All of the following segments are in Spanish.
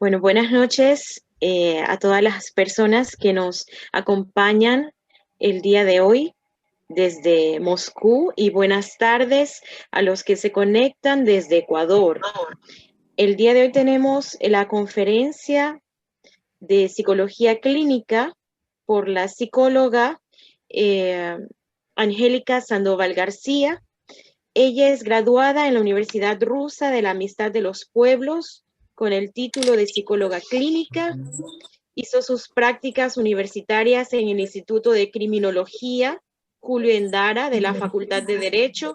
Bueno, buenas noches a todas las personas que nos acompañan el día de hoy desde Moscú y buenas tardes a los que se conectan desde Ecuador. El día de hoy tenemos la conferencia de psicología clínica por la psicóloga eh, Angélica Sandoval García. Ella es graduada en la Universidad Rusa de la Amistad de los Pueblos con el título de psicóloga clínica. Hizo sus prácticas universitarias en el Instituto de Criminología Julio Endara de la Facultad de Derecho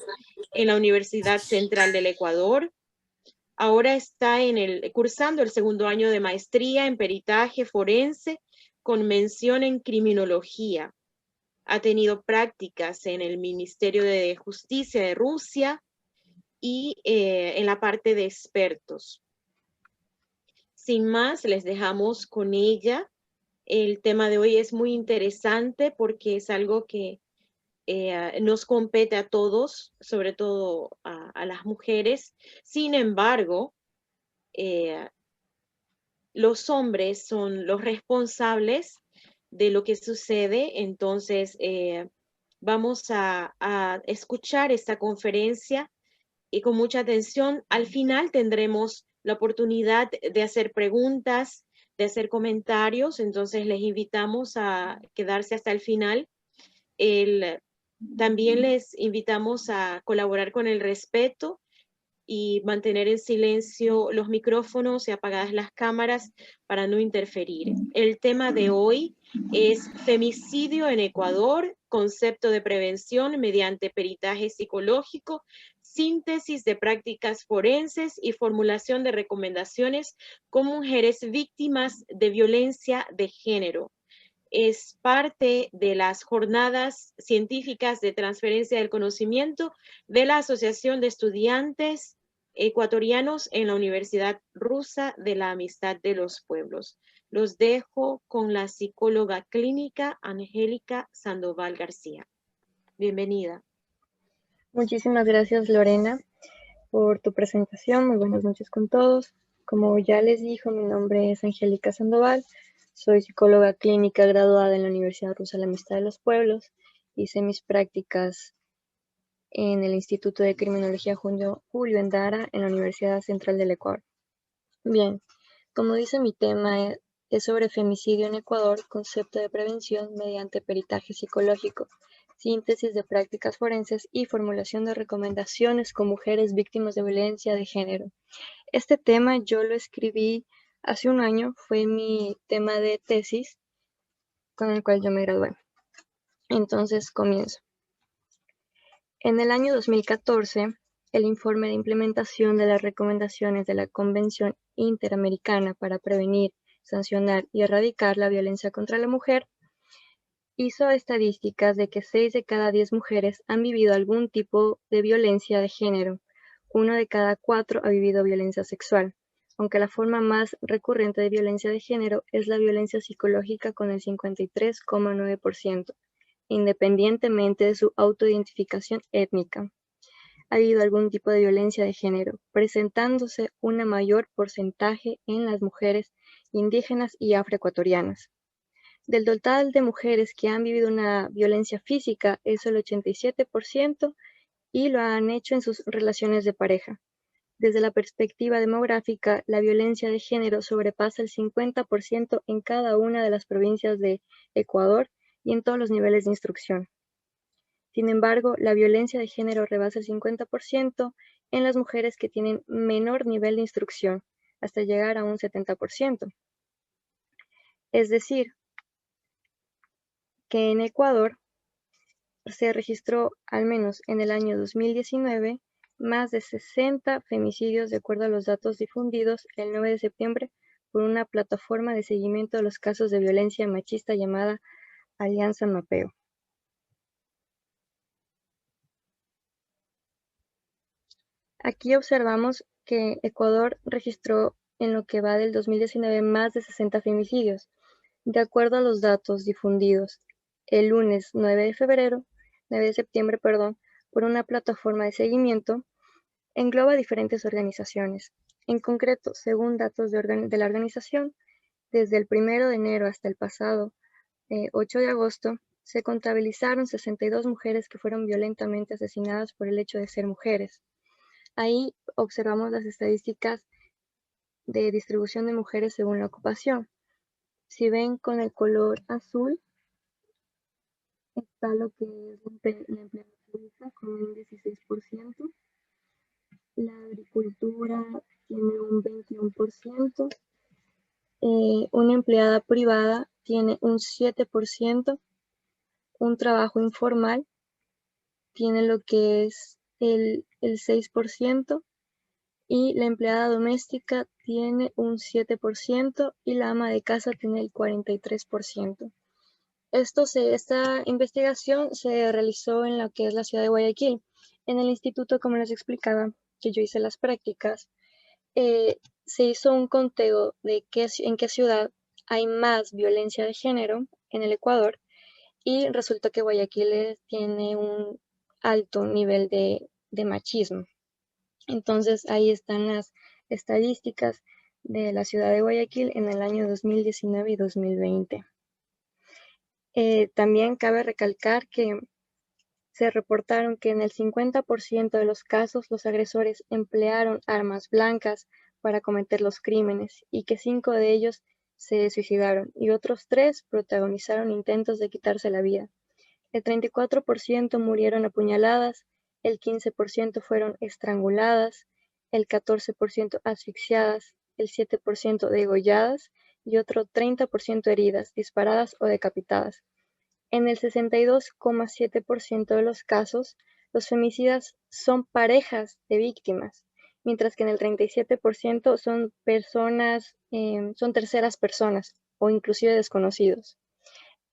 en la Universidad Central del Ecuador. Ahora está cursando el segundo año de maestría en peritaje forense con mención en criminología. Ha tenido prácticas en el Ministerio de Justicia de Rusia y en la parte de expertos. Sin más, les dejamos con ella. El tema de hoy es muy interesante porque es algo que nos compete a todos, sobre todo a las mujeres. Sin embargo, eh, los hombres son los responsables de lo que sucede. Entonces, vamos a escuchar esta conferencia y con mucha atención. Al final tendremos la oportunidad de hacer preguntas, de hacer comentarios, entonces les invitamos a quedarse hasta el final. El, También les invitamos a colaborar con el respeto y mantener en silencio los micrófonos y apagadas las cámaras para no interferir. El tema de hoy es femicidio en Ecuador, concepto de prevención mediante peritaje psicológico, síntesis de prácticas forenses y formulación de recomendaciones con mujeres víctimas de violencia de género. Es parte de las jornadas científicas de transferencia del conocimiento de la Asociación de Estudiantes Ecuatorianos en la Universidad Rusa de la Amistad de los Pueblos. Los dejo con la psicóloga clínica Angélica Sandoval García. Bienvenida. Muchísimas gracias, Lorena, por tu presentación. Muy buenas noches con todos. Como ya les dijo, mi nombre es Angélica Sandoval. Soy psicóloga clínica graduada en la Universidad Rusa de la Amistad de los Pueblos. Hice mis prácticas en el Instituto de Criminología Julio Endara en la Universidad Central del Ecuador. Bien, como dice mi tema, es sobre femicidio en Ecuador, concepto de prevención mediante peritaje psicológico, síntesis de prácticas forenses y formulación de recomendaciones con mujeres víctimas de violencia de género. Este tema yo lo escribí hace un año, fue mi tema de tesis con el cual yo me gradué. Entonces comienzo. En el año 2014, el informe de implementación de las recomendaciones de la Convención Interamericana para prevenir, sancionar y erradicar la violencia contra la mujer hizo estadísticas de que 6 de cada 10 mujeres han vivido algún tipo de violencia de género. 1 de cada 4 ha vivido violencia sexual, aunque la forma más recurrente de violencia de género es la violencia psicológica con el 53,9%, independientemente de su autoidentificación étnica. Ha habido algún tipo de violencia de género, presentándose un mayor porcentaje en las mujeres indígenas y afroecuatorianas. Del total de mujeres que han vivido una violencia física es el 87% y lo han hecho en sus relaciones de pareja. Desde la perspectiva demográfica, la violencia de género sobrepasa el 50% en cada una de las provincias de Ecuador y en todos los niveles de instrucción. Sin embargo, la violencia de género rebasa el 50% en las mujeres que tienen menor nivel de instrucción, hasta llegar a un 70%. Es decir, que en Ecuador se registró, al menos en el año 2019, más de 60 femicidios de acuerdo a los datos difundidos el 9 de septiembre por una plataforma de seguimiento de los casos de violencia machista llamada Alianza Mapeo. Aquí observamos que Ecuador registró en lo que va del 2019 más de 60 femicidios. De acuerdo a los datos difundidos el lunes 9 de septiembre, por una plataforma de seguimiento, engloba diferentes organizaciones. En concreto, según datos de la organización, desde el 1 de enero hasta el pasado 8 de agosto, se contabilizaron 62 mujeres que fueron violentamente asesinadas por el hecho de ser mujeres. Ahí observamos las estadísticas de distribución de mujeres según la ocupación. Si ven con el color azul, está lo que es la empleada pública con un 16%, la agricultura tiene un 21%, una empleada privada tiene un 7%, un trabajo informal tiene lo que es el 6%, y la empleada doméstica tiene un 7% y la ama de casa tiene el 43%. Esta investigación se realizó en lo que es la ciudad de Guayaquil. En el instituto, como les explicaba, que yo hice las prácticas, se hizo un conteo de en qué ciudad hay más violencia de género en el Ecuador, y resulta que Guayaquil tiene un alto nivel de machismo. Entonces ahí están las estadísticas de la ciudad de Guayaquil en el año 2019 y 2020. También cabe recalcar que se reportaron que en el 50% de los casos los agresores emplearon armas blancas para cometer los crímenes y que 5 de ellos se suicidaron y otros 3 protagonizaron intentos de quitarse la vida. El 34% murieron apuñaladas, el 15% fueron estranguladas, el 14% asfixiadas, el 7% degolladas y otro 30% heridas, disparadas o decapitadas. En el 62,7% de los casos, los femicidas son parejas de víctimas, mientras que en el 37% son son terceras personas o inclusive desconocidos.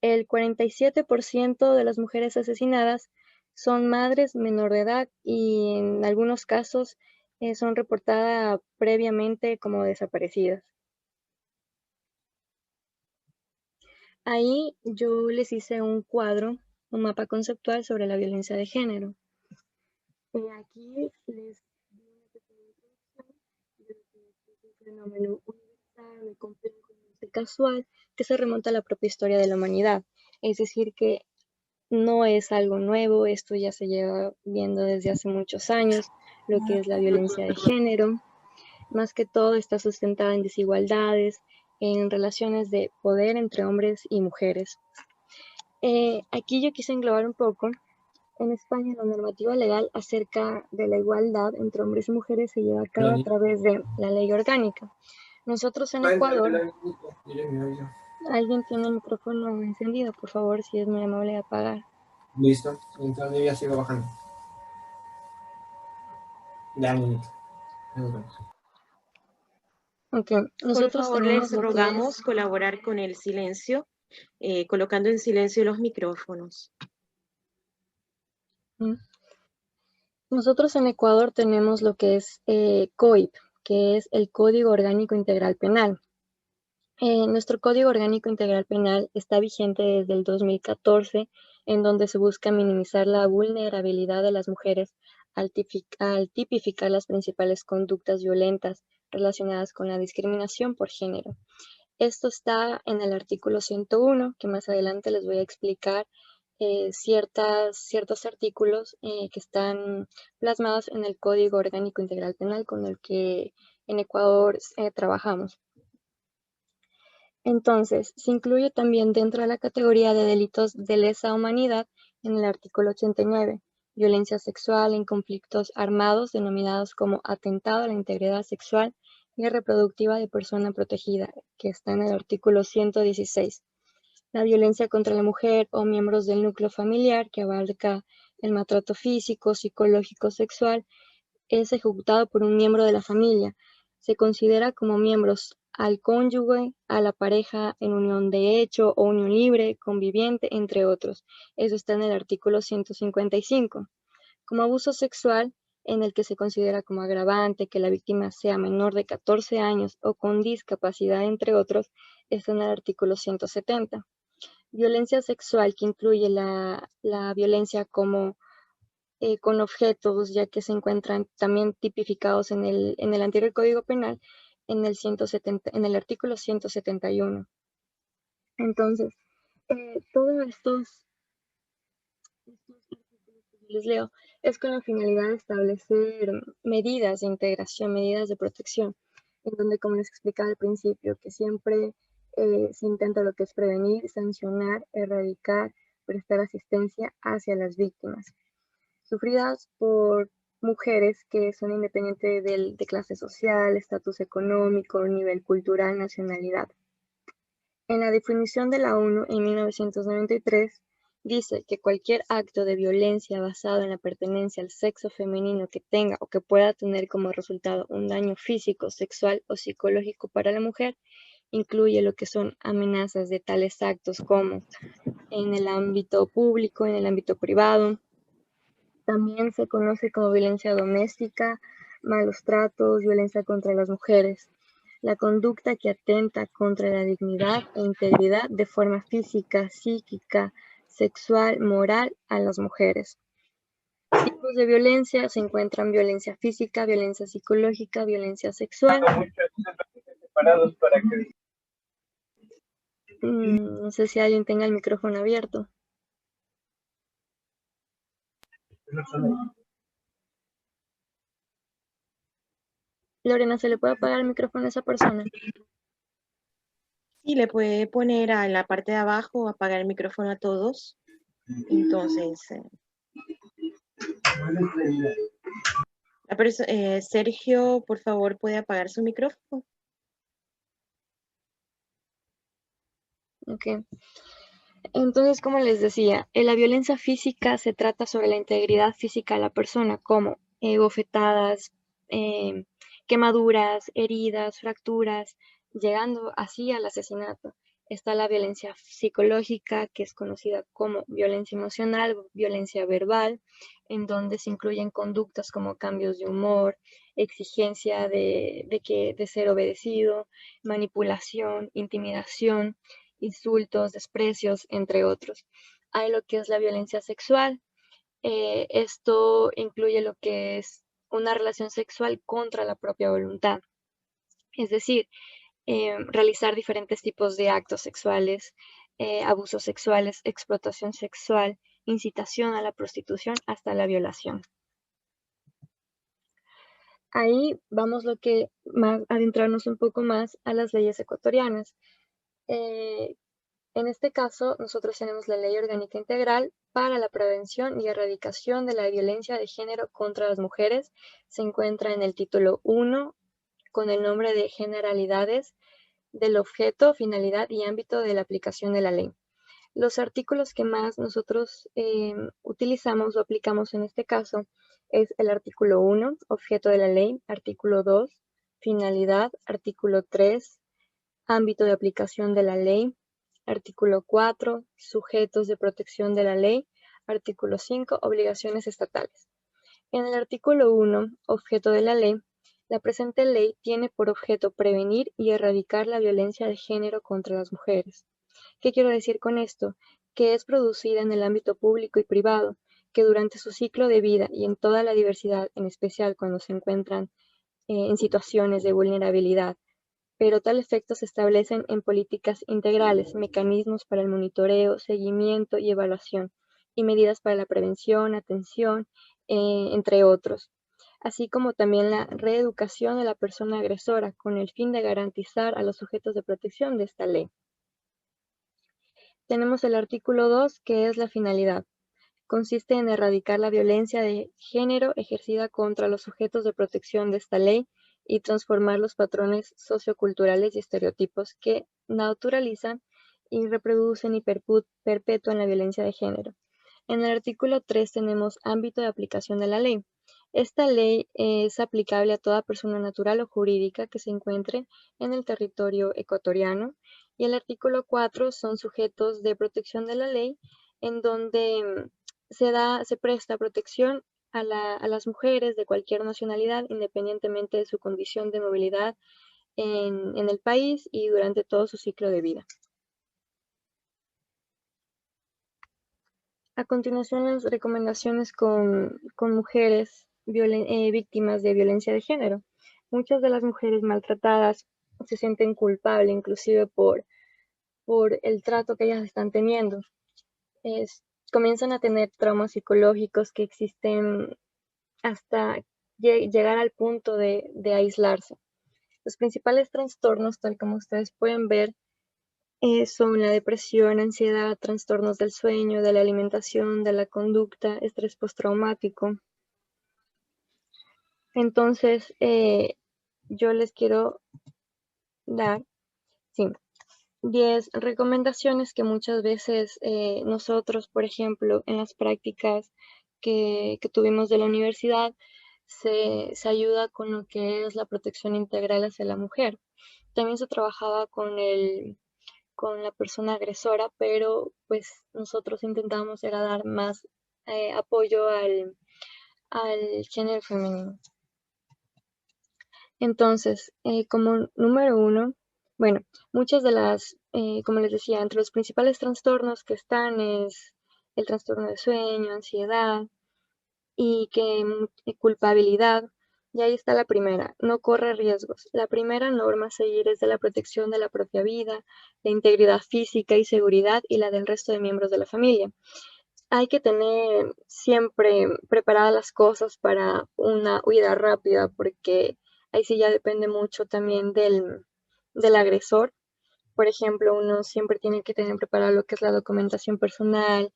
El 47% de las mujeres asesinadas son madres menor de edad y en algunos casos son reportadas previamente como desaparecidas. Ahí yo les hice un cuadro, un mapa conceptual sobre la violencia de género. Aquí les di una pequeña introducción de lo que es un fenómeno universal, complejo y casual que se remonta a la propia historia de la humanidad. Es decir, que no es algo nuevo, esto ya se lleva viendo desde hace muchos años, lo que es la violencia de género. Más que todo está sustentada en desigualdades, en relaciones de poder entre hombres y mujeres. Aquí yo quise englobar un poco. En España la normativa legal acerca de la igualdad entre hombres y mujeres se lleva a cabo a través de la ley orgánica. Nosotros en Ecuador, alguien tiene el micrófono encendido, por favor, si es muy amable de apagar. Listo, entonces yo ya sigo bajando. Ya, niñito. Okay. Por favor, les rogamos colaborar con el silencio, colocando en silencio los micrófonos. Nosotros en Ecuador tenemos lo que es COIP, que es el Código Orgánico Integral Penal. Nuestro Código Orgánico Integral Penal está vigente desde el 2014, en donde se busca minimizar la vulnerabilidad de las mujeres al tipificar las principales conductas violentas relacionadas con la discriminación por género. Esto está en el artículo 101, que más adelante les voy a explicar ciertos artículos que están plasmados en el Código Orgánico Integral Penal con el que en Ecuador trabajamos. Entonces, se incluye también dentro de la categoría de delitos de lesa humanidad en el artículo 89, violencia sexual en conflictos armados denominados como atentado a la integridad sexual y reproductiva de persona protegida, que está en el artículo 116. La violencia contra la mujer o miembros del núcleo familiar, que abarca el maltrato físico, psicológico, sexual, es ejecutado por un miembro de la familia. Se considera como miembros al cónyuge, a la pareja en unión de hecho o unión libre, conviviente, entre otros. Eso está en el artículo 155. Como abuso sexual, en el que se considera como agravante que la víctima sea menor de 14 años o con discapacidad, entre otros, está en el artículo 170. Violencia sexual, que incluye la violencia como con objetos, ya que se encuentran también tipificados en el anterior Código Penal, en el artículo 171. Entonces, todos estos artículos que yo les leo es con la finalidad de establecer medidas de integración, medidas de protección, en donde, como les explicaba al principio, que siempre se intenta lo que es prevenir, sancionar, erradicar, prestar asistencia hacia las víctimas, sufridas por mujeres que son independientes de clase social, estatus económico, nivel cultural, nacionalidad. En la definición de la ONU en 1993 dice que cualquier acto de violencia basado en la pertenencia al sexo femenino que tenga o que pueda tener como resultado un daño físico, sexual o psicológico para la mujer incluye lo que son amenazas de tales actos como en el ámbito público, en el ámbito privado. También se conoce como violencia doméstica, malos tratos, violencia contra las mujeres. La conducta que atenta contra la dignidad e integridad de forma física, psíquica, sexual, moral a las mujeres. Tipos de violencia se encuentran violencia física, violencia psicológica, violencia sexual. No sé si alguien tenga el micrófono abierto. Lorena, ¿se le puede apagar el micrófono a esa persona? Sí, le puede poner en la parte de abajo, apagar el micrófono a todos. Entonces, Sergio, por favor, puede apagar su micrófono. Ok. Entonces, como les decía, en la violencia física se trata sobre la integridad física de la persona, como bofetadas, quemaduras, heridas, fracturas, llegando así al asesinato. Está la violencia psicológica, que es conocida como violencia emocional, violencia verbal, en donde se incluyen conductas como cambios de humor, exigencia de ser obedecido, manipulación, intimidación, insultos, desprecios, entre otros. Hay lo que es la violencia sexual. Esto incluye lo que es una relación sexual contra la propia voluntad. Es decir, realizar diferentes tipos de actos sexuales, abusos sexuales, explotación sexual, incitación a la prostitución hasta la violación. Ahí vamos adentrarnos un poco más a las leyes ecuatorianas. En este caso, nosotros tenemos la Ley Orgánica Integral para la Prevención y Erradicación de la Violencia de Género contra las Mujeres. Se encuentra en el título 1 con el nombre de Generalidades del objeto, finalidad y ámbito de la aplicación de la ley. Los artículos que más nosotros utilizamos o aplicamos en este caso es el artículo 1, objeto de la ley, artículo 2, finalidad, artículo 3, ámbito de aplicación de la ley, artículo 4, sujetos de protección de la ley, artículo 5, obligaciones estatales. En el artículo 1, objeto de la ley, la presente ley tiene por objeto prevenir y erradicar la violencia de género contra las mujeres. ¿Qué quiero decir con esto? Que es producida en el ámbito público y privado, que durante su ciclo de vida y en toda la diversidad, en especial cuando se encuentran en situaciones de vulnerabilidad, pero tal efecto se establecen en políticas integrales, mecanismos para el monitoreo, seguimiento y evaluación, y medidas para la prevención, atención, entre otros, así como también la reeducación de la persona agresora con el fin de garantizar a los sujetos de protección de esta ley. Tenemos el artículo 2, que es la finalidad. Consiste en erradicar la violencia de género ejercida contra los sujetos de protección de esta ley y transformar los patrones socioculturales y estereotipos que naturalizan y reproducen y perpetúan la violencia de género. En el artículo 3 tenemos ámbito de aplicación de la ley. Esta ley es aplicable a toda persona natural o jurídica que se encuentre en el territorio ecuatoriano, y el artículo 4 son sujetos de protección de la ley, en donde se presta protección a las mujeres de cualquier nacionalidad, independientemente de su condición de movilidad en el país y durante todo su ciclo de vida. A continuación, las recomendaciones con mujeres víctimas de violencia de género. Muchas de las mujeres maltratadas se sienten culpables, inclusive por el trato que ellas están teniendo. Comienzan a tener traumas psicológicos que existen hasta llegar al punto de aislarse. Los principales trastornos, tal como ustedes pueden ver, son la depresión, ansiedad, trastornos del sueño, de la alimentación, de la conducta, estrés postraumático. Entonces, yo les quiero dar 10 recomendaciones que muchas veces nosotros, por ejemplo, en las prácticas que tuvimos de la universidad, se ayuda con lo que es la protección integral hacia la mujer. También se trabajaba con la persona agresora, pero pues nosotros intentamos era dar más apoyo al género femenino. Entonces, como número 1, bueno, muchas de las, como les decía, entre los principales trastornos que están es el trastorno de sueño, ansiedad y culpabilidad. Y ahí está la primera, no corre riesgos. La primera norma a seguir es de la protección de la propia vida, la integridad física y seguridad y la del resto de miembros de la familia. Hay que tener siempre preparadas las cosas para una huida rápida, porque ahí sí ya depende mucho también del agresor. Por ejemplo, uno siempre tiene que tener preparado lo que es la documentación personal,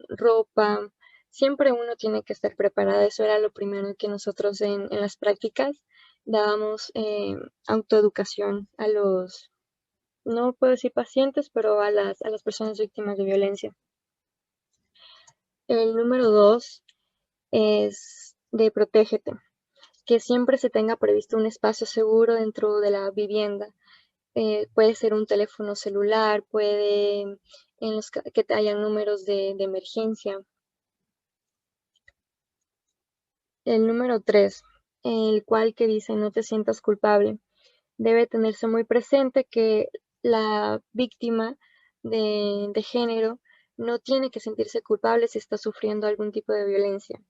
ropa. Siempre uno tiene que estar preparado. Eso era lo primero que nosotros en las prácticas dábamos autoeducación a los, no puedo decir pacientes, pero a las personas víctimas de violencia. El número 2 es de protégete, que siempre se tenga previsto un espacio seguro dentro de la vivienda. Puede ser un teléfono celular, puede en los que hayan números de emergencia. El número 3, el cual que dice no te sientas culpable. Debe tenerse muy presente que la víctima de género no tiene que sentirse culpable si está sufriendo algún tipo de violencia.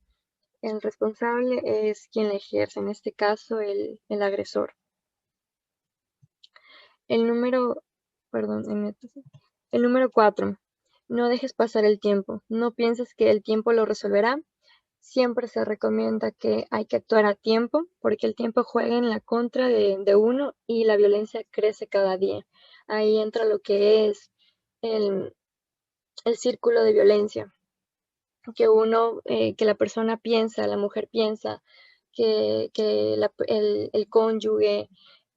El responsable es quien la ejerce, en este caso el agresor. El número 4, no dejes pasar el tiempo. No pienses que el tiempo lo resolverá. Siempre se recomienda que hay que actuar a tiempo, porque el tiempo juega en la contra de uno y la violencia crece cada día. Ahí entra lo que es el círculo de violencia, que la persona piensa, la mujer piensa que el cónyuge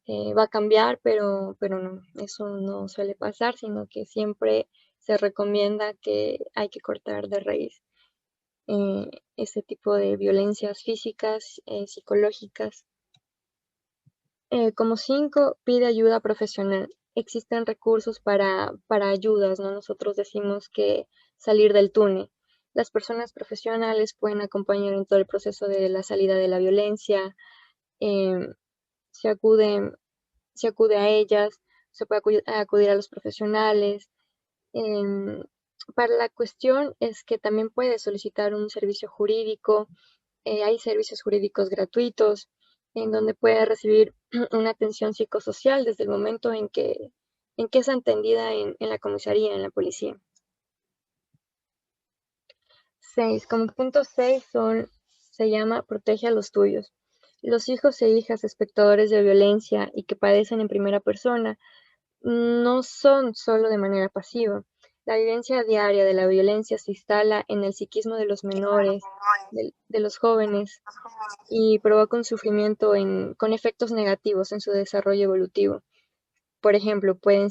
va a cambiar, pero no, eso no suele pasar, sino que siempre se recomienda que hay que cortar de raíz ese tipo de violencias físicas, psicológicas. Como 5, pide ayuda profesional. Existen recursos para ayudas, ¿no? Nosotros decimos que salir del túnel. Las personas profesionales pueden acompañar en todo el proceso de la salida de la violencia. Se acude a ellas, se puede acudir a los profesionales. Para la cuestión es que también puede solicitar un servicio jurídico. Hay servicios jurídicos gratuitos en donde puede recibir una atención psicosocial desde el momento en que es atendida en la comisaría, en la policía. 6. Como punto 6 se llama protege a los tuyos. Los hijos e hijas espectadores de violencia y que padecen en primera persona no son solo de manera pasiva. La vivencia diaria de la violencia se instala en el psiquismo de los menores, de los jóvenes, y provoca un sufrimiento con efectos negativos en su desarrollo evolutivo. Por ejemplo, pueden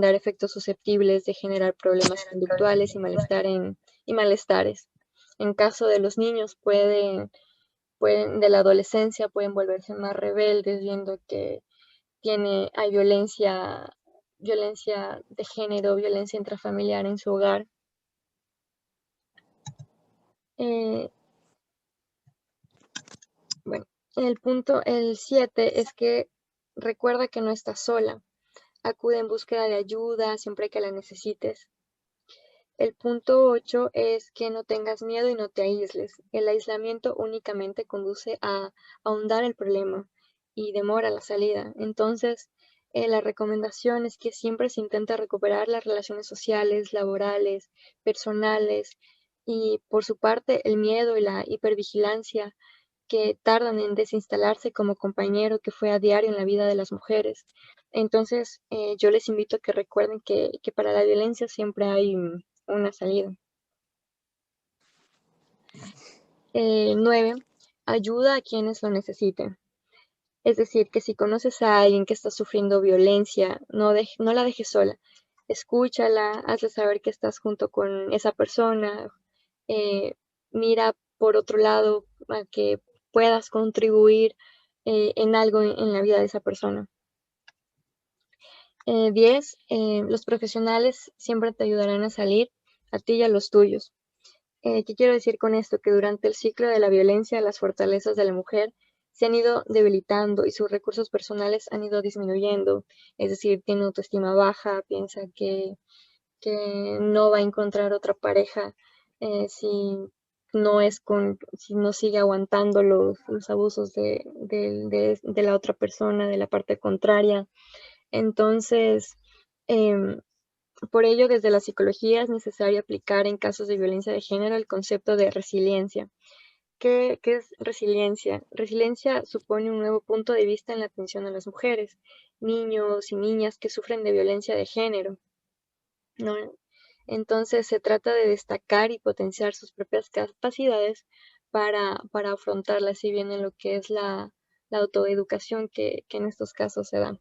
dar efectos susceptibles de generar problemas conductuales y malestares. En caso de los niños, de la adolescencia, pueden volverse más rebeldes viendo que hay violencia de género, violencia intrafamiliar en su hogar. El 7 es que recuerda que no estás sola. Acude en búsqueda de ayuda siempre que la necesites. El punto 8 es que no tengas miedo y no te aísles. El aislamiento únicamente conduce a ahondar el problema y demora la salida. Entonces, la recomendación es que siempre se intente recuperar las relaciones sociales, laborales, personales y por su parte el miedo y la hipervigilancia que tardan en desinstalarse como compañero que fue a diario en la vida de las mujeres. Entonces, yo les invito a que recuerden que para la violencia siempre hay una salida. 9. Ayuda a quienes lo necesiten. Es decir, que si conoces a alguien que está sufriendo violencia, no la dejes sola. Escúchala, hazle saber que estás junto con esa persona. Mira por otro lado a que puedas contribuir en algo en la vida de esa persona. 10. Los profesionales siempre te ayudarán a salir, a ti y a los tuyos. ¿Qué quiero decir con esto? Que durante el ciclo de la violencia, las fortalezas de la mujer se han ido debilitando y sus recursos personales han ido disminuyendo. Es decir, tiene autoestima baja, piensa que no va a encontrar otra pareja si si no sigue aguantando los abusos de la otra persona, de la parte contraria. Entonces, em, por ello, desde la psicología es necesario aplicar en casos de violencia de género el concepto de resiliencia. ¿Qué es resiliencia? Resiliencia supone un nuevo punto de vista en la atención a las mujeres, niños y niñas que sufren de violencia de género, ¿no? Entonces se trata de destacar y potenciar sus propias capacidades para afrontarla, si bien en lo que es la autoeducación que en estos casos se da.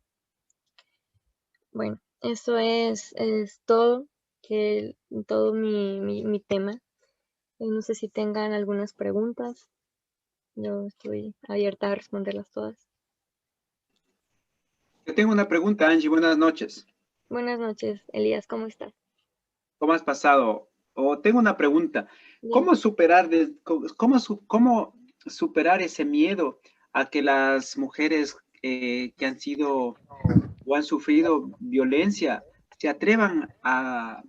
Bueno, eso es todo, todo mi tema. No sé si tengan algunas preguntas. Yo estoy abierta a responderlas todas. Yo tengo una pregunta, Angie. Buenas noches. Buenas noches, Elías, ¿cómo estás? ¿Cómo has pasado? O tengo una pregunta. Bien. ¿Cómo cómo superar ese miedo a que las mujeres que han sido o han sufrido violencia se atrevan a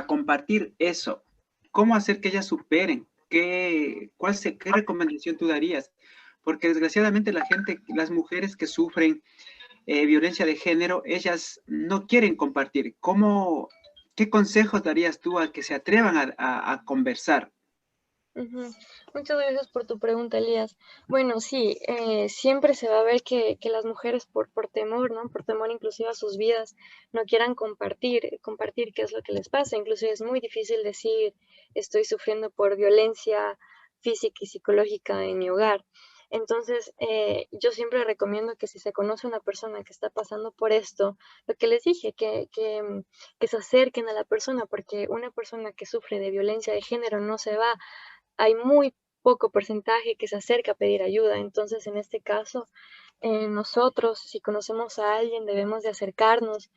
compartir eso? ¿Cómo hacer que ellas superen? ¿Qué recomendación tú darías? Porque desgraciadamente las mujeres que sufren violencia de género, ellas no quieren compartir. ¿Qué consejos darías tú a que se atrevan a conversar? Ujú. Muchas gracias por tu pregunta, Elías. Bueno, sí, siempre se va a ver que las mujeres por temor, ¿no? Por temor inclusive a sus vidas, no quieran compartir qué es lo que les pasa. Inclusive es muy difícil decir, estoy sufriendo por violencia física y psicológica en mi hogar. Entonces, yo siempre recomiendo que si se conoce a una persona que está pasando por esto, lo que les dije, que se acerquen a la persona, porque una persona que sufre de violencia de género no se va, hay muy poco porcentaje que se acerca a pedir ayuda. Entonces, en este caso, nosotros, si conocemos a alguien, debemos de acercarnos,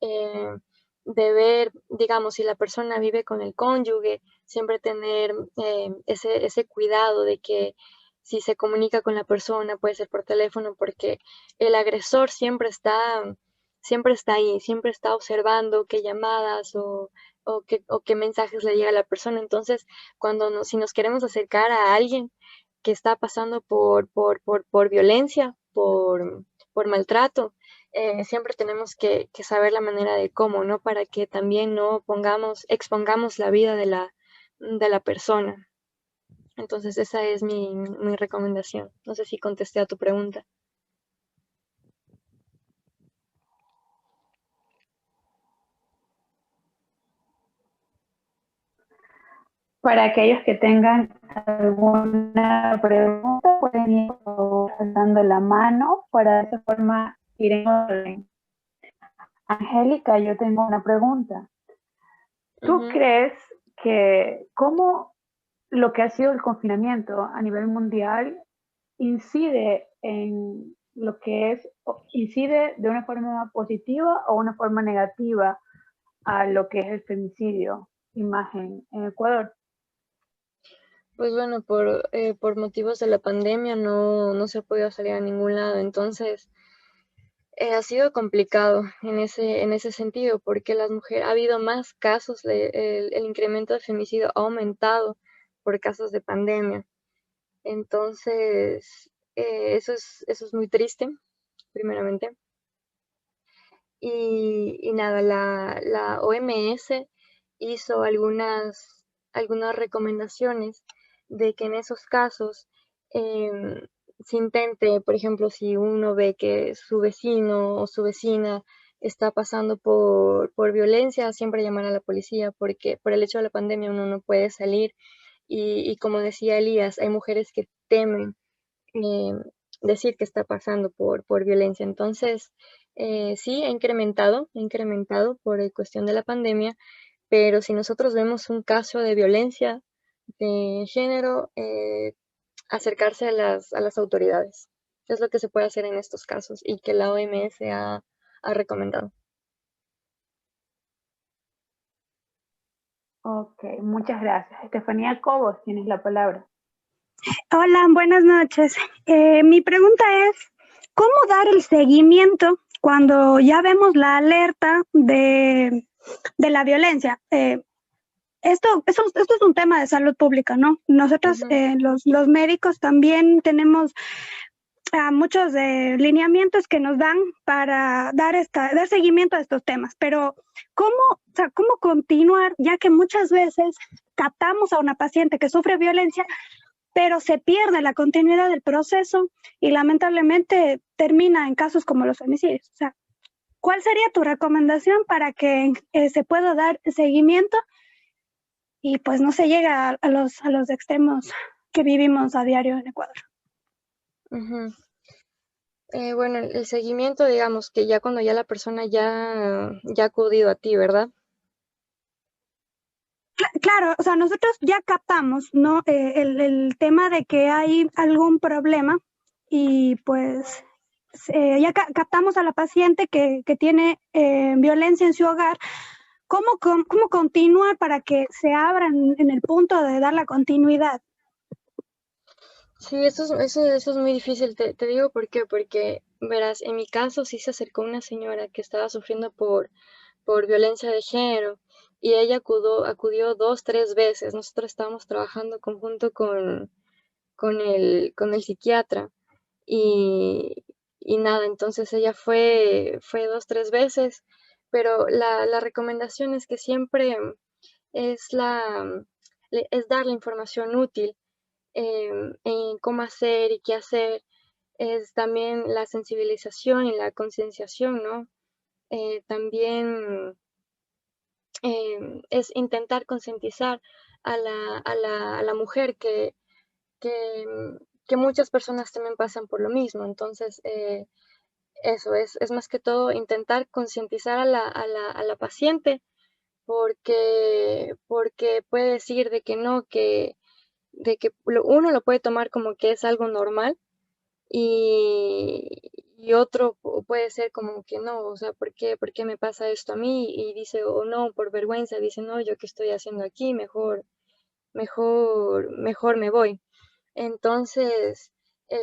eh, de ver, digamos, si la persona vive con el cónyuge, siempre tener ese cuidado de que si se comunica con la persona, puede ser por teléfono, porque el agresor siempre está ahí, siempre está observando qué llamadas o qué mensajes le llega a la persona. Entonces, si nos queremos acercar a alguien que está pasando por violencia, por maltrato, siempre tenemos que saber la manera de cómo, ¿no? Para que también no expongamos la vida de la persona. Entonces, esa es mi recomendación. No sé si contesté a tu pregunta. Para aquellos que tengan alguna pregunta, pueden ir dando la mano para de esa forma ir en orden. Angélica, yo tengo una pregunta. ¿Tú crees que cómo lo que ha sido el confinamiento a nivel mundial incide en lo que incide de una forma positiva o una forma negativa a lo que es el femicidio, imagen en Ecuador? Pues bueno, por motivos de la pandemia no se ha podido salir a ningún lado. Entonces, Ha sido complicado en ese sentido, porque las mujeres, ha habido más casos, el incremento de femicidio ha aumentado por casos de pandemia. Entonces, eso es muy triste, primeramente. Y nada, la OMS hizo algunas recomendaciones de que en esos casos se intente, por ejemplo, si uno ve que su vecino o su vecina está pasando por violencia, siempre llamar a la policía, porque por el hecho de la pandemia uno no puede salir. Y como decía Elías, hay mujeres que temen eh, decir que está pasando por violencia. Entonces, sí, ha incrementado por cuestión de la pandemia, pero si nosotros vemos un caso de violencia de género, acercarse a las autoridades. Es lo que se puede hacer en estos casos y que la OMS ha recomendado. Ok, muchas gracias. Estefanía Cobos, tienes la palabra. Hola, buenas noches. Mi pregunta es, ¿cómo dar el seguimiento cuando ya vemos la alerta de la violencia? Esto es un tema de salud pública, ¿no? Nosotros, los médicos, también tenemos muchos lineamientos que nos dan para dar seguimiento a estos temas, pero ¿cómo continuar, ya que muchas veces captamos a una paciente que sufre violencia, pero se pierde la continuidad del proceso y lamentablemente termina en casos como los femicidios? O sea, ¿cuál sería tu recomendación para que se pueda dar seguimiento y pues no se llegue a los extremos que vivimos a diario en Ecuador? Bueno, el seguimiento, digamos, que ya cuando ya la persona ya ha acudido a ti, ¿verdad? Claro, o sea, nosotros ya captamos, ¿no? El tema de que hay algún problema y pues ya captamos a la paciente que tiene violencia en su hogar. ¿Cómo continuar para que se abran en el punto de dar la continuidad? Sí, eso es muy difícil, te digo por qué, porque verás, en mi caso sí se acercó una señora que estaba sufriendo por violencia de género y ella acudió 2, 3 veces. Nosotros estábamos trabajando conjunto con el psiquiatra y nada, entonces ella fue 2, 3 veces, pero la recomendación es que siempre es es dar la información útil en cómo hacer y qué hacer. Es también la sensibilización y la concienciación, ¿no? También es intentar concientizar a la mujer que, que muchas personas también pasan por lo mismo. Entonces, eso es más que todo intentar concientizar a la paciente porque puede decir de que no, de que uno lo puede tomar como que es algo normal y otro puede ser como que no, o sea, por qué me pasa esto a mí? Y dice, o no, por vergüenza, dice, no, yo qué estoy haciendo aquí, mejor me voy. Entonces,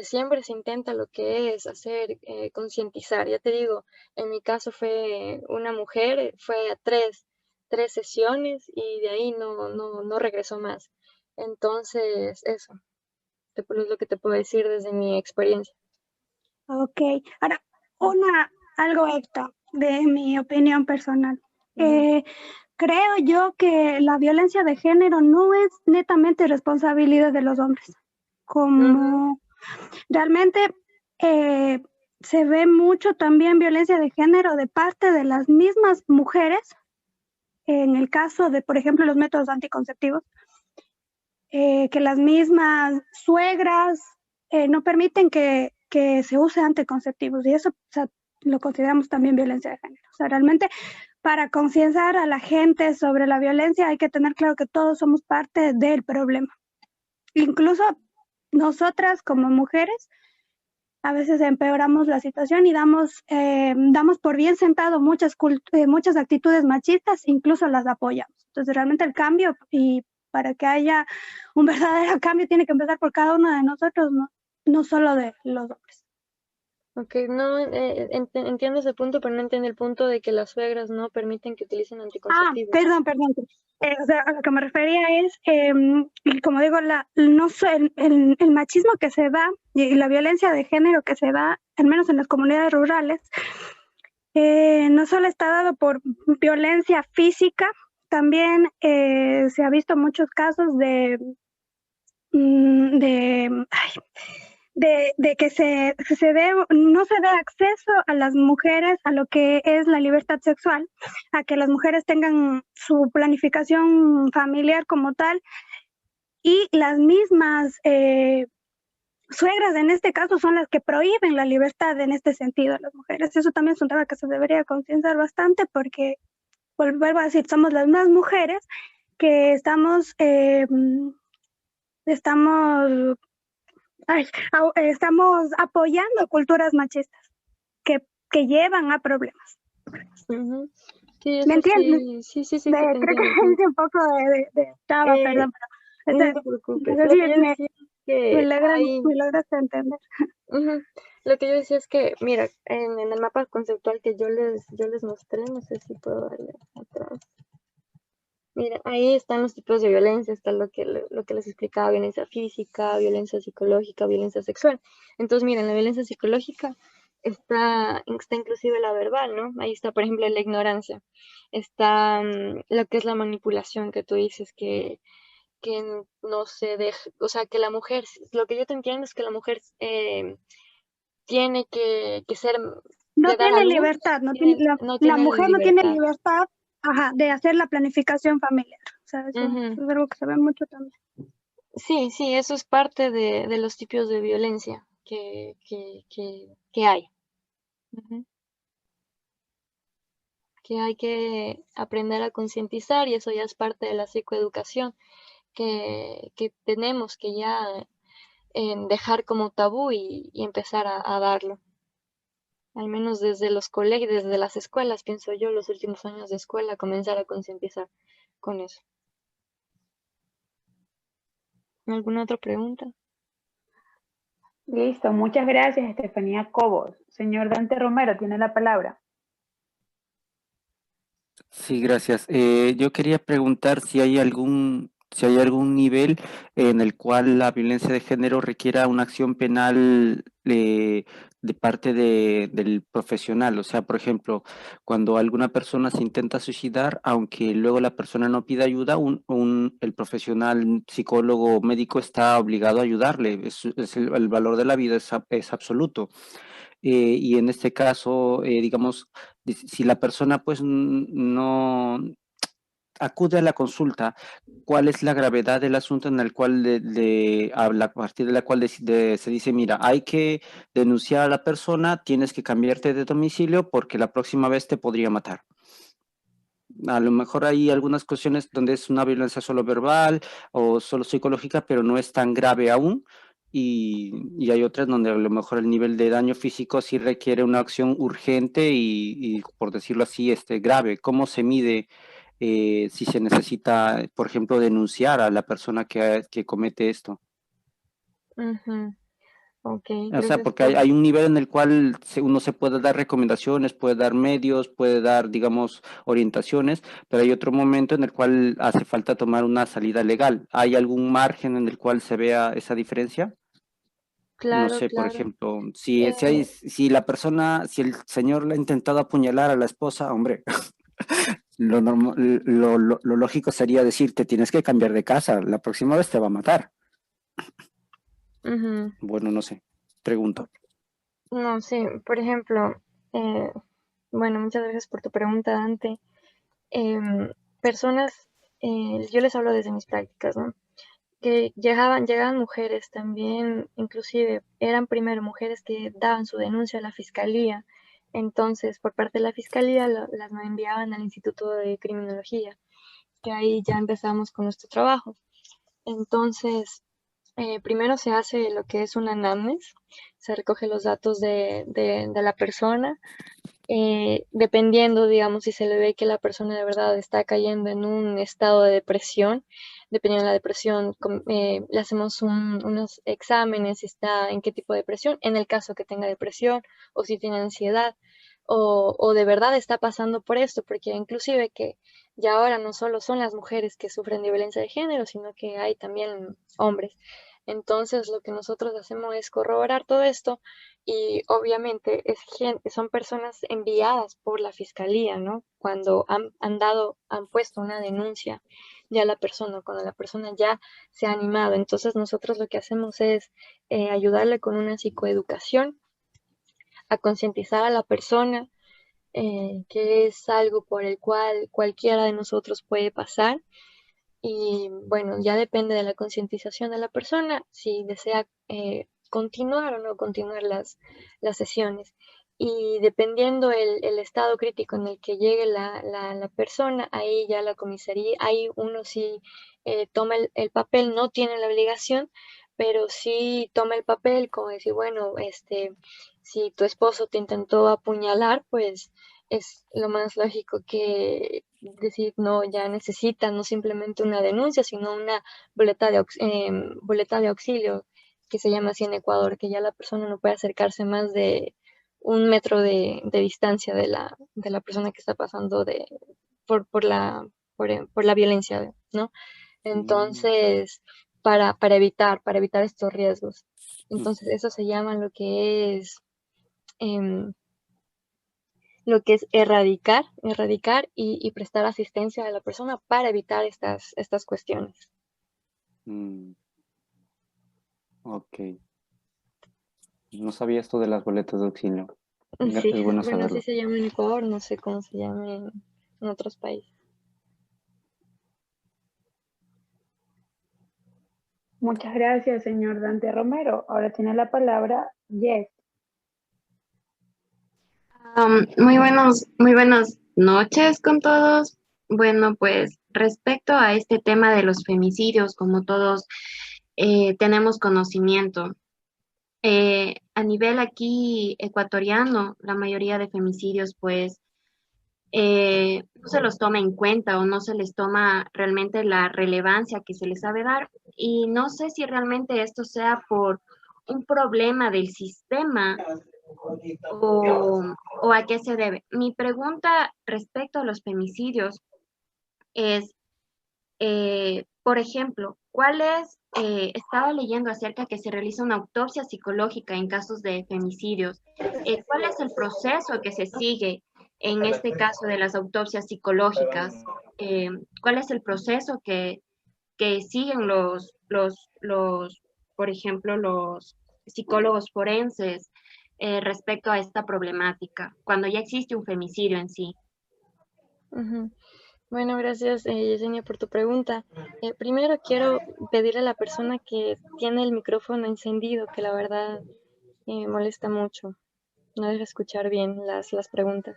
siempre se intenta lo que es hacer, concientizar. Ya te digo, en mi caso fue una mujer, fue a tres sesiones y de ahí no regresó más. Entonces, eso es lo que te puedo decir desde mi experiencia. Ok, ahora algo extra de mi opinión personal. Creo yo que la violencia de género no es netamente responsabilidad de los hombres, como realmente se ve mucho también violencia de género de parte de las mismas mujeres, en el caso de, por ejemplo, los métodos anticonceptivos, que las mismas suegras no permiten que se use anticonceptivos, y eso, o sea, lo consideramos también violencia de género. O sea, realmente para concienciar a la gente sobre la violencia hay que tener claro que todos somos parte del problema. Incluso nosotras como mujeres a veces empeoramos la situación y damos por bien sentado muchas actitudes machistas, incluso las apoyamos. Entonces realmente el cambio, y para que haya un verdadero cambio, tiene que empezar por cada uno de nosotros, no solo de los hombres. Ok, no, entiendo ese punto, pero no entiendo el punto de que las suegras no permiten que utilicen anticonceptivos. Perdón. O sea, a lo que me refería es, como digo, no sé, el machismo que se da y la violencia de género que se da, al menos en las comunidades rurales, no solo está dado por violencia física, también se ha visto muchos casos de que no se dé acceso a las mujeres a lo que es la libertad sexual, a que las mujeres tengan su planificación familiar como tal, y las mismas suegras en este caso son las que prohíben la libertad en este sentido a las mujeres. Eso también es un tema que se debería concienciar bastante porque, vuelvo a decir, somos las más mujeres que estamos apoyando culturas machistas que llevan a problemas. Ujú. Sí, ¿Me eso entiendes? sí, te Creo que entiendo. hice un poco de traba, perdón, pero No te preocupes. no sé Lo si que yo decía es que hay, me lograste entender. ujú, lo que yo decía es que, mira, en el mapa conceptual que yo les mostré, no sé si puedo darle atrás. Mira, ahí están los tipos de violencia, está lo que les explicaba, violencia física, violencia psicológica, violencia sexual. Entonces, mira, en la violencia psicológica está inclusive la verbal, ¿no? Ahí está, por ejemplo, la ignorancia. Está lo que es la manipulación que tú dices, que no se deja, o sea, que la mujer, lo que yo te entiendo es que la mujer tiene que ser, No de dar a tiene luz, libertad, no la tiene mujer no tiene libertad. libertad, de hacer la planificación familiar. O sea, eso Ujú. es algo que se ve mucho también. Sí, sí, eso es parte de los tipos de violencia que hay. Ujú. Que hay que aprender a concientizar y eso ya es parte de la psicoeducación que tenemos que ya dejar como tabú y empezar a darlo. Al menos desde los colegios, desde las escuelas, pienso yo, los últimos años de escuela, comenzar a concientizar con eso. ¿Alguna otra pregunta? Listo, muchas gracias, Estefanía Cobos. Señor Dante Romero, tiene la palabra. Sí, gracias. Yo quería preguntar si hay algún nivel en el cual la violencia de género requiera una acción penal de parte del profesional. O sea, por ejemplo, cuando alguna persona se intenta suicidar, aunque luego la persona no pida ayuda, el profesional psicólogo o médico está obligado a ayudarle. El valor de la vida es absoluto. Y en este caso, digamos, si la persona pues no acude a la consulta, ¿cuál es la gravedad del asunto en el cual a partir de la cual se dice, mira, hay que denunciar a la persona, tienes que cambiarte de domicilio porque la próxima vez te podría matar? A lo mejor hay algunas cuestiones donde es una violencia solo verbal o solo psicológica, pero no es tan grave aún. Y hay otras donde a lo mejor el nivel de daño físico sí requiere una acción urgente y por decirlo así, grave. ¿Cómo se mide si se necesita, por ejemplo, denunciar a la persona que comete esto? Ujú. Ok, O sea, gracias porque por... hay un nivel en el cual uno se puede dar recomendaciones, puede dar medios, puede dar, digamos, orientaciones, pero hay otro momento en el cual hace falta tomar una salida legal. ¿Hay algún margen en el cual se vea esa diferencia? No Claro, sé, por claro. ejemplo, Eh, si el señor le ha intentado apuñalar a la esposa, hombre, lo lógico sería decir, te tienes que cambiar de casa, la próxima vez te va a matar. ujú. Bueno, no sé, pregunto. No, sí, por ejemplo, eh, bueno, muchas gracias por tu pregunta, Dante. Personas, yo les hablo desde mis prácticas, ¿no? Que llegaban mujeres también, inclusive eran primero mujeres que daban su denuncia a la fiscalía. Entonces, por parte de la fiscalía las enviaban al Instituto de Criminología, que ahí ya empezamos con nuestro trabajo. Entonces, primero se hace lo que es una anamnes, se recoge los datos de la persona, dependiendo, digamos, si se le ve que la persona de verdad está cayendo en un estado de depresión, dependiendo de la depresión, le hacemos unos exámenes, si está en qué tipo de depresión, en el caso que tenga depresión, o si tiene ansiedad, o de verdad está pasando por esto, porque inclusive que ya ahora no solo son las mujeres que sufren de violencia de género, sino que hay también hombres. Entonces, lo que nosotros hacemos es corroborar todo esto y obviamente son personas enviadas por la fiscalía, ¿no? Cuando han puesto una denuncia ya la persona, cuando la persona ya se ha animado. Entonces, nosotros lo que hacemos es ayudarle con una psicoeducación, a concientizar a la persona que es algo por el cual cualquiera de nosotros puede pasar. Y bueno, ya depende de la concientización de la persona si desea continuar o no continuar las sesiones. Y dependiendo el estado crítico en el que llegue la persona, ahí ya la comisaría, ahí uno sí toma el papel, no tiene la obligación, pero sí toma el papel como decir, bueno, si tu esposo te intentó apuñalar, pues es lo más lógico que decir, no, ya necesita no simplemente una denuncia, sino una boleta de auxilio, que se llama así en Ecuador, que ya la persona no puede acercarse más de 1 metro de distancia de la persona que está pasando por la violencia, ¿no? Entonces, para evitar estos riesgos. Entonces, eso se llama em, lo que es erradicar y prestar asistencia a la persona para evitar estas cuestiones. Ok. No sabía esto de las boletas de auxilio. Sí, Es bueno bueno, así saberlo. se llama en Ecuador, no sé cómo se llama en otros países. Muchas gracias, señor Dante Romero. Ahora tiene la palabra Jess. Muy buenas noches con todos. Bueno, pues respecto a este tema de los femicidios, como todos tenemos conocimiento, a nivel aquí ecuatoriano, la mayoría de femicidios pues no se los toma en cuenta o no se les toma realmente la relevancia que se les sabe dar. Y no sé si realmente esto sea por un problema del sistema o a qué se debe. Mi pregunta respecto a los femicidios es, por ejemplo, estaba leyendo acerca que se realiza una autopsia psicológica en casos de femicidios. ¿Cuál es el proceso que se sigue en este caso de las autopsias psicológicas? ¿Cuál es el proceso que siguen por ejemplo, los psicólogos forenses respecto a esta problemática, cuando ya existe un femicidio en sí? Ujú. Bueno, gracias, Yesenia, por tu pregunta. Primero quiero pedirle a la persona que tiene el micrófono encendido, que la verdad molesta mucho, no deja escuchar bien las preguntas.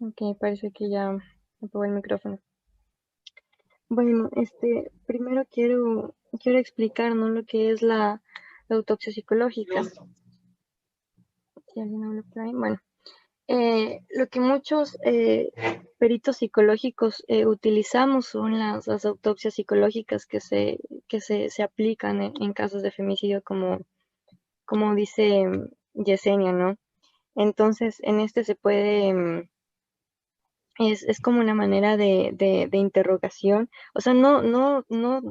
Ok, parece que ya apagó el micrófono. Bueno, primero quiero explicar, ¿no?, lo que es la autopsia psicológica. Si alguien habla por ahí, bueno. Lo que muchos peritos psicológicos utilizamos son las autopsias psicológicas que se aplican en casos de femicidio, como dice Yesenia, ¿no? Entonces, en se puede, es como una manera de interrogación. O sea, no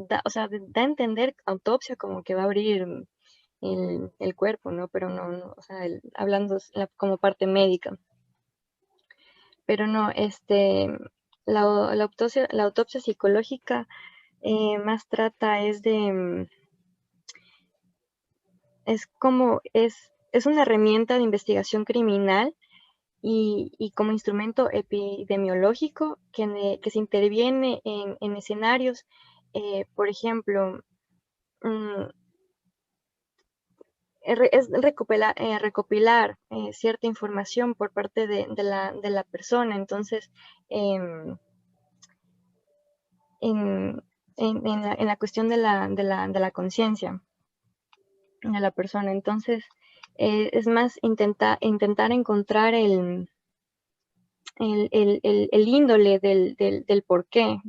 da, o sea, da a entender autopsia como que va a abrir el cuerpo, ¿no? Pero no, o sea, hablando como parte médica. Pero no, la autopsia psicológica más trata es una herramienta de investigación criminal y como instrumento epidemiológico que se interviene en escenarios, por ejemplo, es recopilar cierta información por parte de la persona. Entonces, en la cuestión de la conciencia de la persona. Entonces, Es más intentar encontrar el índole del por qué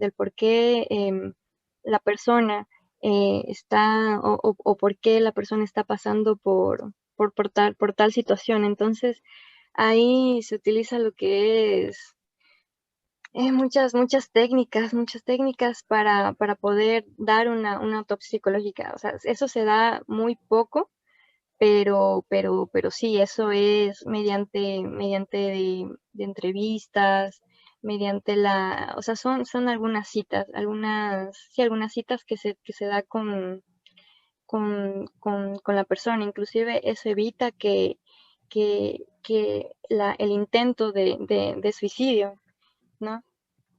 la persona está, o por qué la persona está pasando por tal situación. Entonces, ahí se utiliza lo que es muchas técnicas para poder dar una autopsia psicológica. O sea, eso se da muy poco, pero sí, eso es mediante de entrevistas, mediante o sea, son algunas citas, algunas citas que se da con la persona. Inclusive eso evita que el intento de suicidio, ¿no?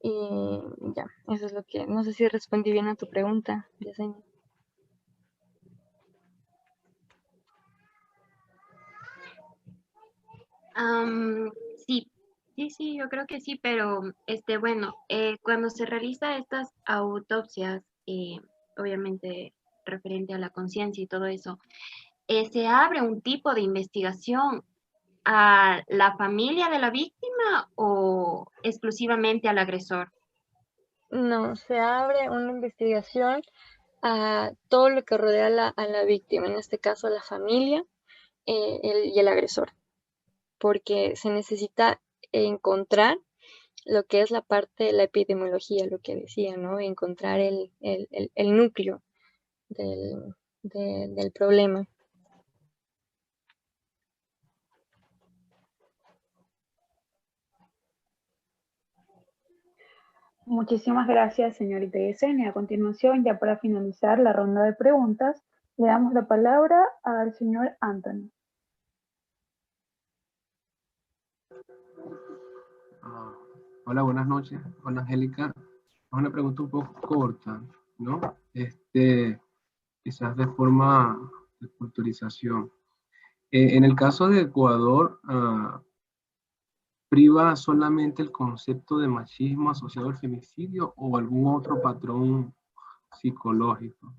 Y ya, eso es lo que, no sé si respondí bien a tu pregunta, Yesenia. Sí, sí, yo creo que sí, pero bueno, cuando se realiza estas autopsias, obviamente referente a la conciencia y todo eso, se abre un tipo de investigación a la familia de la víctima o exclusivamente al agresor. No, se abre una investigación a todo lo que rodea a la víctima, en este caso a la familia y el agresor, porque se necesita encontrar lo que es la parte de la epidemiología, lo que decía, ¿no? Encontrar el núcleo del problema. Muchísimas gracias, señorita Yesenia. A continuación, ya para finalizar la ronda de preguntas, le damos la palabra al señor Anthony. Hola, buenas noches. Hola, Angélica. Es una pregunta un poco corta, ¿no? Quizás de forma de culturización. En el caso de Ecuador, ¿priva solamente el concepto de machismo asociado al femicidio o algún otro patrón psicológico?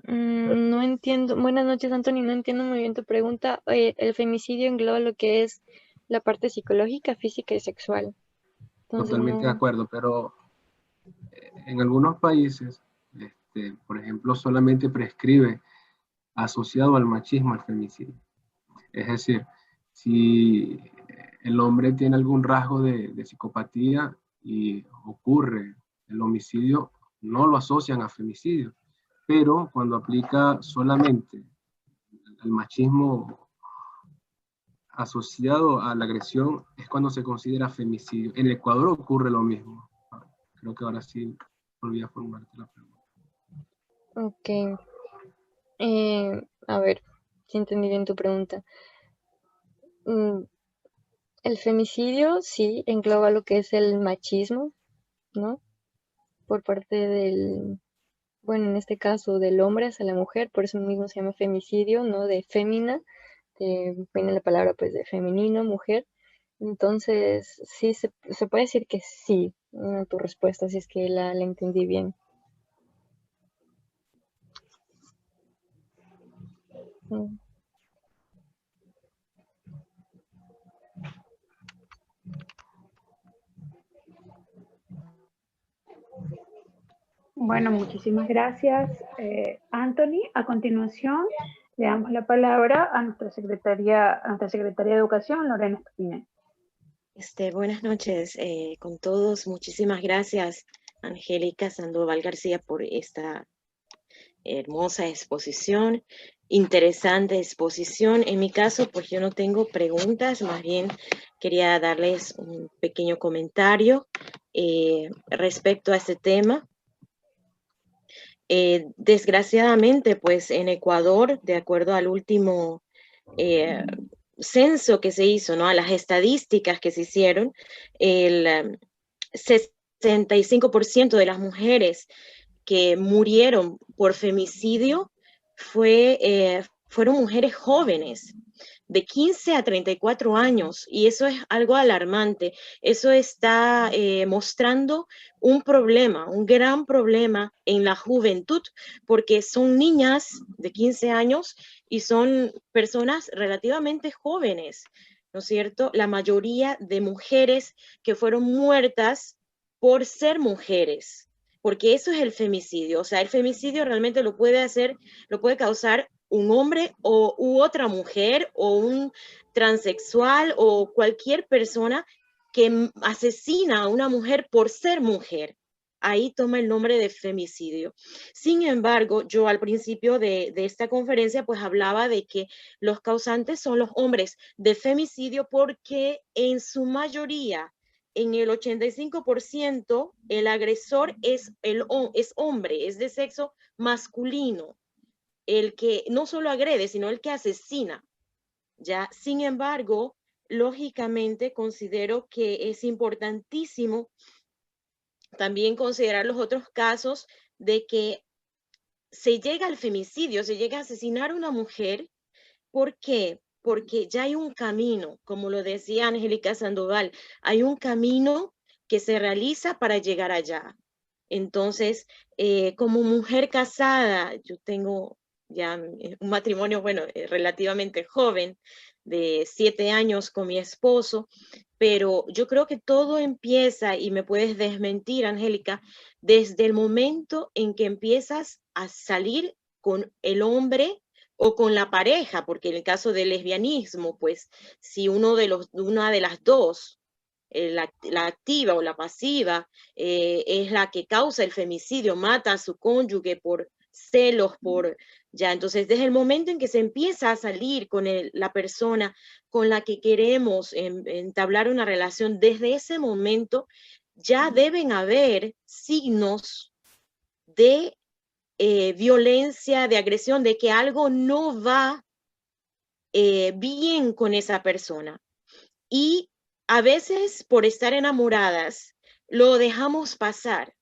No entiendo. Buenas noches, Anthony. No entiendo muy bien tu pregunta. El femicidio engloba lo que es la parte psicológica, física y sexual. Entonces, Totalmente de acuerdo, pero en algunos países, por ejemplo, solamente prescribe asociado al machismo al femicidio. Es decir, si el hombre tiene algún rasgo de psicopatía y ocurre el homicidio, no lo asocian a femicidio, pero cuando aplica solamente el machismo asociado a la agresión es cuando se considera femicidio. En Ecuador ocurre lo mismo. Creo que ahora sí volví a formularte la pregunta. ok. A ver, si entendí bien tu pregunta. El femicidio sí engloba lo que es el machismo, ¿no? Por parte bueno, en este caso del hombre hacia la mujer, por eso mismo se llama femicidio, ¿no? De fémina, viene la palabra pues de femenino, mujer. Entonces, sí, se puede decir que sí, tu respuesta, si es que la entendí bien. Bueno, muchísimas gracias, Anthony. A continuación, le damos la palabra a nuestra secretaria de Educación, Lorena Espinel. Buenas noches con todos. Muchísimas gracias, Angélica Sandoval García, por esta hermosa exposición, interesante exposición. En mi caso, pues yo no tengo preguntas, más bien quería darles un pequeño comentario respecto a este tema. Desgraciadamente, pues en Ecuador, de acuerdo al último censo que se hizo, ¿no? A las estadísticas que se hicieron, el 65% de las mujeres que murieron por femicidio fueron mujeres jóvenes, de 15 a 34 años, y eso es algo alarmante. Eso está mostrando un problema, un gran problema en la juventud, porque son niñas de 15 años y son personas relativamente jóvenes, ¿no es cierto? La mayoría de mujeres que fueron muertas por ser mujeres, porque eso es el femicidio. O sea, el femicidio realmente lo puede causar un hombre u otra mujer o un transexual o cualquier persona que asesina a una mujer por ser mujer. Ahí toma el nombre de femicidio. Sin embargo, yo al principio de esta conferencia pues hablaba de que los causantes son los hombres de femicidio porque en su mayoría, en el 85%, el agresor es hombre, es de sexo masculino, el que no solo agrede, sino el que asesina. ¿Ya? Sin embargo, lógicamente considero que es importantísimo también considerar los otros casos de que se llega al femicidio, se llega a asesinar a una mujer. ¿Por qué? Porque ya hay un camino, como lo decía Angélica Sandoval, hay un camino que se realiza para llegar allá. Entonces, como mujer casada, yo tengo ya un matrimonio, bueno, relativamente joven, de 7 años con mi esposo, pero yo creo que todo empieza, y me puedes desmentir, Angélica, desde el momento en que empiezas a salir con el hombre o con la pareja, porque en el caso del lesbianismo, pues si una de las dos, la activa o la pasiva, es la que causa el femicidio, mata a su cónyuge por celos, entonces desde el momento en que se empieza a salir con la persona con la que queremos entablar una relación, desde ese momento ya deben haber signos de violencia, de agresión, de que algo no va bien con esa persona. Y a veces por estar enamoradas lo dejamos pasar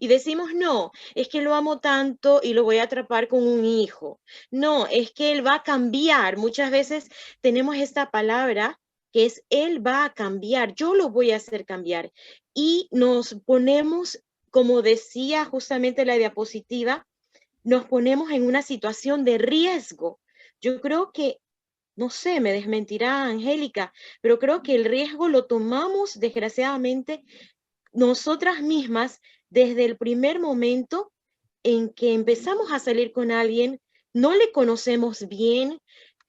y decimos, no, es que lo amo tanto y lo voy a atrapar con un hijo. No, es que él va a cambiar. Muchas veces tenemos esta palabra que es él va a cambiar, yo lo voy a hacer cambiar. Y nos ponemos, como decía justamente la diapositiva, nos ponemos en una situación de riesgo. Yo creo que, no sé, me desmentirá Angélica, pero creo que el riesgo lo tomamos desgraciadamente nosotras mismas desde el primer momento en que empezamos a salir con alguien, no le conocemos bien,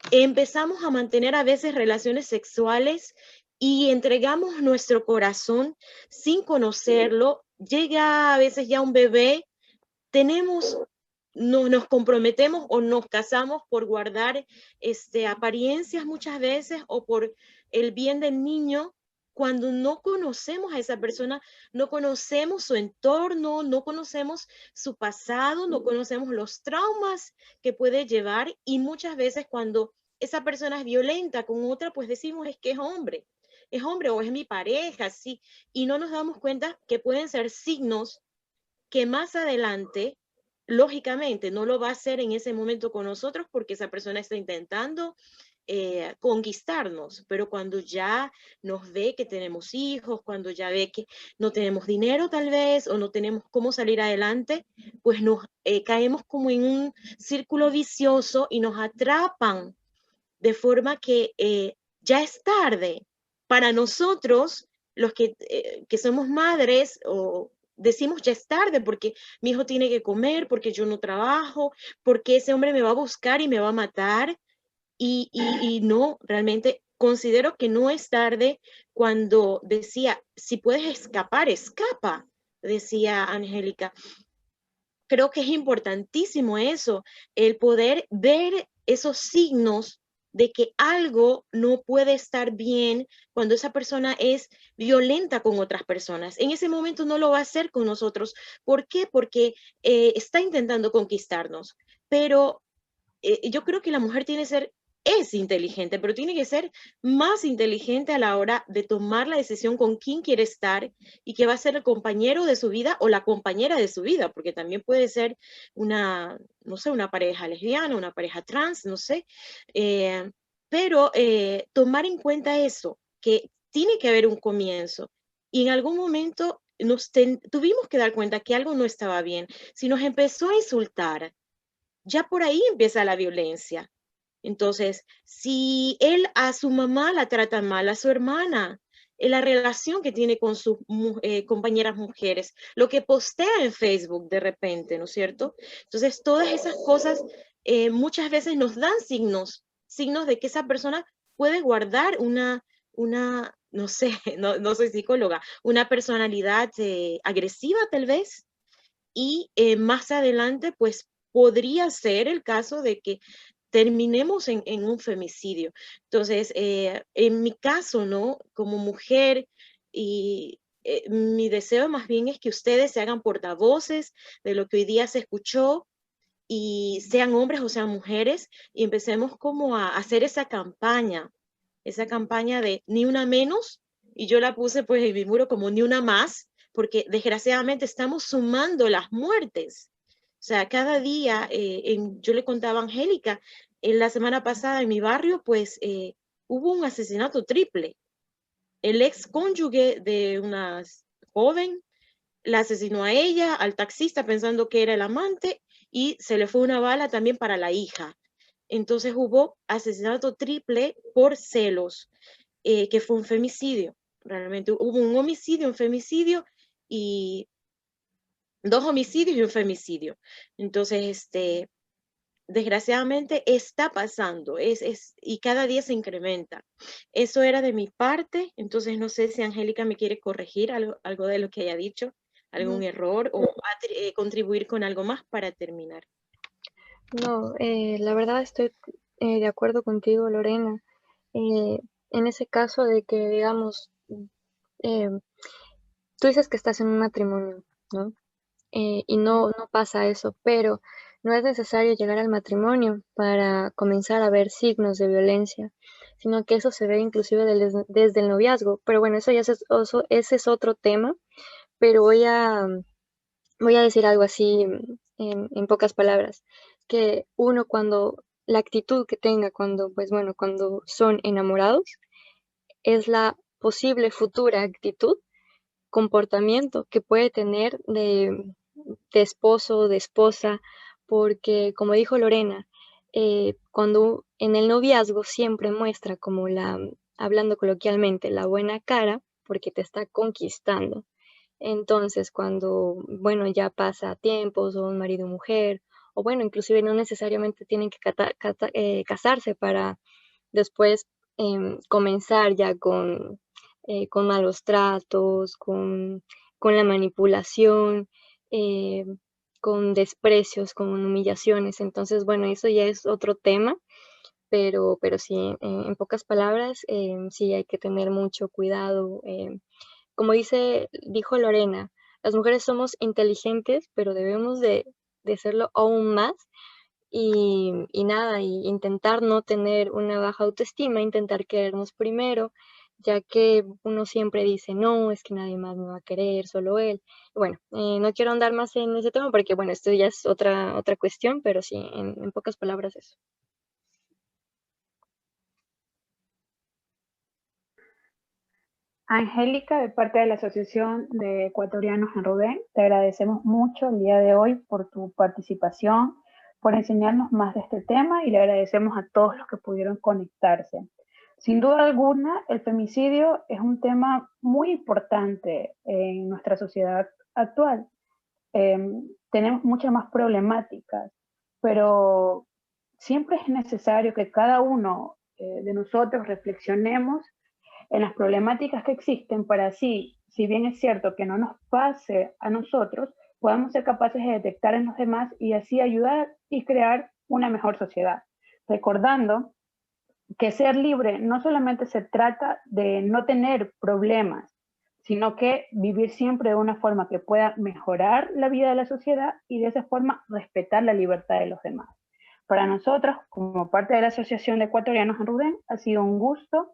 empezamos a mantener a veces relaciones sexuales y entregamos nuestro corazón sin conocerlo. Llega a veces ya un bebé, nos comprometemos o nos casamos por guardar apariencias muchas veces o por el bien del niño, cuando no conocemos a esa persona, no conocemos su entorno, no conocemos su pasado, no conocemos los traumas que puede llevar, y muchas veces cuando esa persona es violenta con otra, pues decimos es que es hombre o es mi pareja, sí, y no nos damos cuenta que pueden ser signos que más adelante, lógicamente, no lo va a hacer en ese momento con nosotros porque esa persona está intentando conquistarnos, pero cuando ya nos ve que tenemos hijos, cuando ya ve que no tenemos dinero tal vez, o no tenemos cómo salir adelante, pues nos caemos como en un círculo vicioso y nos atrapan, de forma que ya es tarde. Para nosotros, los que somos madres, o decimos ya es tarde porque mi hijo tiene que comer, porque yo no trabajo, porque ese hombre me va a buscar y me va a matar. Y no, realmente considero que no es tarde. Cuando decía, si puedes escapar, escapa, decía Angélica. Creo que es importantísimo eso, el poder ver esos signos de que algo no puede estar bien cuando esa persona es violenta con otras personas. En ese momento no lo va a hacer con nosotros. ¿Por qué? Porque está intentando conquistarnos. Pero yo creo que la mujer es inteligente, pero tiene que ser más inteligente a la hora de tomar la decisión con quién quiere estar y que va a ser el compañero de su vida o la compañera de su vida, porque también puede ser no sé, una pareja lesbiana, una pareja trans, no sé. Pero tomar en cuenta eso, que tiene que haber un comienzo, y en algún momento tuvimos que dar cuenta que algo no estaba bien. Si nos empezó a insultar, ya por ahí empieza la violencia. Entonces, si él a su mamá la trata mal, a su hermana, en la relación que tiene con sus compañeras mujeres, lo que postea en Facebook de repente, ¿no es cierto? Entonces, todas esas cosas muchas veces nos dan signos de que esa persona puede guardar no sé, no soy psicóloga, una personalidad agresiva tal vez, y más adelante, pues podría ser el caso de que terminemos en un femicidio. Entonces, en mi caso, ¿no? Como mujer, y mi deseo más bien es que ustedes se hagan portavoces de lo que hoy día se escuchó, y sean hombres o sean mujeres, y empecemos como a hacer esa campaña de ni una menos, y yo la puse pues en mi muro como ni una más, porque desgraciadamente estamos sumando las muertes. O sea, cada día, yo le contaba a Angélica, en la semana pasada en mi barrio, pues hubo un asesinato triple. El ex cónyuge de una joven la asesinó a ella, al taxista pensando que era el amante, y se le fue una bala también para la hija. Entonces hubo asesinato triple por celos, que fue un femicidio. Realmente hubo un homicidio, un femicidio, y 2 homicidios y un femicidio. Entonces, desgraciadamente está pasando, y cada día se incrementa. Eso era de mi parte, entonces no sé si Angélica me quiere corregir algo de lo que haya dicho, algún error, o contribuir con algo más para terminar. No, la verdad estoy de acuerdo contigo, Lorena. En ese caso de que, digamos, tú dices que estás en un matrimonio, ¿no? Y no pasa eso, pero no es necesario llegar al matrimonio para comenzar a ver signos de violencia, sino que eso se ve inclusive desde el noviazgo. Pero bueno, ese es otro tema, pero voy a decir algo así en pocas palabras, que uno cuando la actitud que tenga cuando son enamorados es la posible futura actitud, comportamiento que puede tener de esposo o de esposa, porque como dijo Lorena, cuando en el noviazgo siempre muestra como hablando coloquialmente, la buena cara, porque te está conquistando. Entonces, cuando, bueno, ya pasa tiempo, son marido y mujer, o bueno, inclusive no necesariamente tienen que casarse para después comenzar ya con malos tratos, con la manipulación, eh, con desprecios, con humillaciones. Entonces, bueno, eso ya es otro tema, pero sí, en pocas palabras, sí hay que tener mucho cuidado. Como dijo Lorena, las mujeres somos inteligentes, pero debemos de serlo aún más y nada, y intentar no tener una baja autoestima, intentar querernos primero, ya que uno siempre dice, no, es que nadie más me va a querer, solo él. Bueno, no quiero andar más en ese tema porque, bueno, esto ya es otra cuestión, pero sí, en pocas palabras eso. Angélica, de parte de la Asociación de Ecuatorianos en Rubén, te agradecemos mucho el día de hoy por tu participación, por enseñarnos más de este tema, y le agradecemos a todos los que pudieron conectarse. Sin duda alguna, el femicidio es un tema muy importante en nuestra sociedad actual. Tenemos muchas más problemáticas, pero siempre es necesario que cada uno de nosotros reflexionemos en las problemáticas que existen para así, si bien es cierto que no nos pase a nosotros, podamos ser capaces de detectar en los demás y así ayudar y crear una mejor sociedad. Recordando que ser libre no solamente se trata de no tener problemas, sino que vivir siempre de una forma que pueda mejorar la vida de la sociedad y de esa forma respetar la libertad de los demás. Para nosotros, como parte de la Asociación de Ecuatorianos en Rubén, ha sido un gusto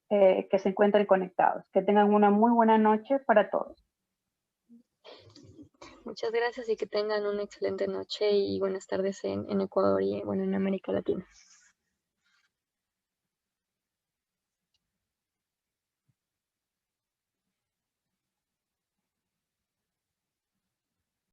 que se encuentren conectados. Que tengan una muy buena noche para todos. Muchas gracias y que tengan una excelente noche y buenas tardes en Ecuador y bueno, en América Latina.